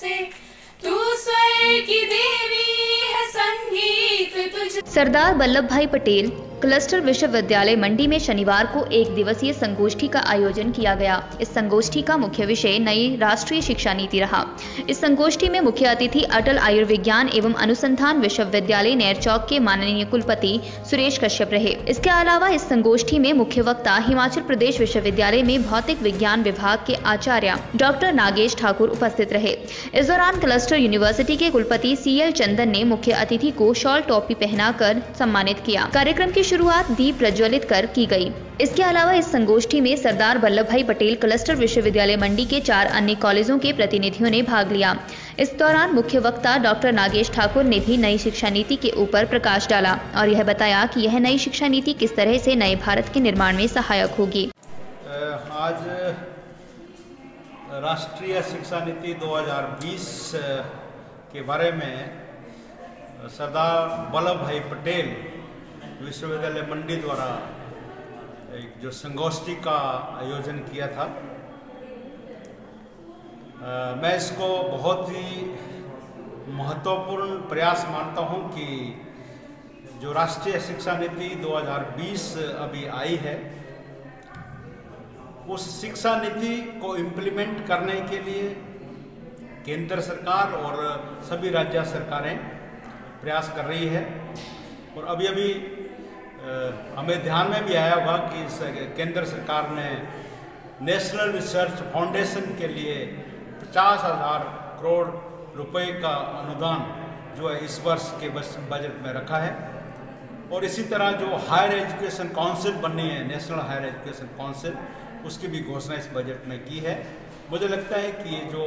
से, तू स्वर की देवी है, संगीत तुझ। सरदार वल्लभ भाई पटेल क्लस्टर विश्वविद्यालय मंडी में शनिवार को एक दिवसीय संगोष्ठी का आयोजन किया गया। इस संगोष्ठी का मुख्य विषय नई राष्ट्रीय शिक्षा नीति रहा। इस संगोष्ठी में मुख्य अतिथि अटल आयुर्विज्ञान एवं अनुसंधान विश्वविद्यालय नेरचौक के माननीय कुलपति सुरेश कश्यप रहे। इसके अलावा इस संगोष्ठी में मुख्य वक्ता हिमाचल प्रदेश विश्वविद्यालय में भौतिक विज्ञान विभाग के आचार्य डॉक्टर नागेश ठाकुर उपस्थित रहे। इस दौरान क्लस्टर यूनिवर्सिटी के कुलपति CL चंदन ने मुख्य अतिथि को शॉल टोपी पहनाकर सम्मानित किया। कार्यक्रम की शुरुआत दीप प्रज्वलित कर की गई। इसके अलावा इस संगोष्ठी में सरदार वल्लभ भाई पटेल क्लस्टर विश्वविद्यालय मंडी के 4 अन्य कॉलेजों के प्रतिनिधियों ने भाग लिया। इस दौरान मुख्य वक्ता डॉक्टर नागेश ठाकुर ने भी नई शिक्षा नीति के ऊपर प्रकाश डाला और यह बताया कि यह नई शिक्षा नीति किस तरह से नए भारत के निर्माण में सहायक होगी। आज राष्ट्रीय शिक्षा नीति 2020 के बारे में सरदार वल्लभ भाई पटेल विश्वविद्यालय मंडी द्वारा एक जो संगोष्ठी का आयोजन किया था, मैं इसको बहुत ही महत्वपूर्ण प्रयास मानता हूं कि जो राष्ट्रीय शिक्षा नीति 2020 अभी आई है, उस शिक्षा नीति को इम्प्लीमेंट करने के लिए केंद्र सरकार और सभी राज्य सरकारें प्रयास कर रही है। और अभी हमें ध्यान में भी आया होगा कि केंद्र सरकार ने नेशनल रिसर्च फाउंडेशन के लिए 50,000 करोड़ रुपए का अनुदान जो है इस वर्ष के बजट में रखा है। और इसी तरह जो हायर एजुकेशन काउंसिल बननी है, नेशनल हायर एजुकेशन काउंसिल, उसकी भी घोषणा इस बजट में की है। मुझे लगता है कि ये जो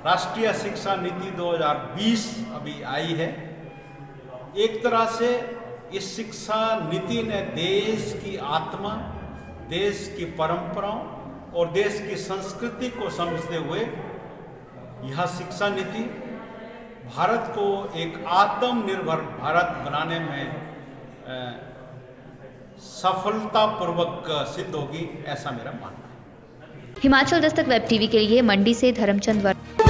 राष्ट्रीय शिक्षा नीति 2020 अभी आई है, एक तरह से इस शिक्षा नीति ने देश की आत्मा, देश की परंपराओं और देश की संस्कृति को समझते हुए यह शिक्षा नीति भारत को एक आत्मनिर्भर भारत बनाने में सफलतापूर्वक सिद्ध होगी, ऐसा मेरा मानना है। हिमाचल दस्तक वेब टीवी के लिए मंडी से धर्मचंद वर्मा।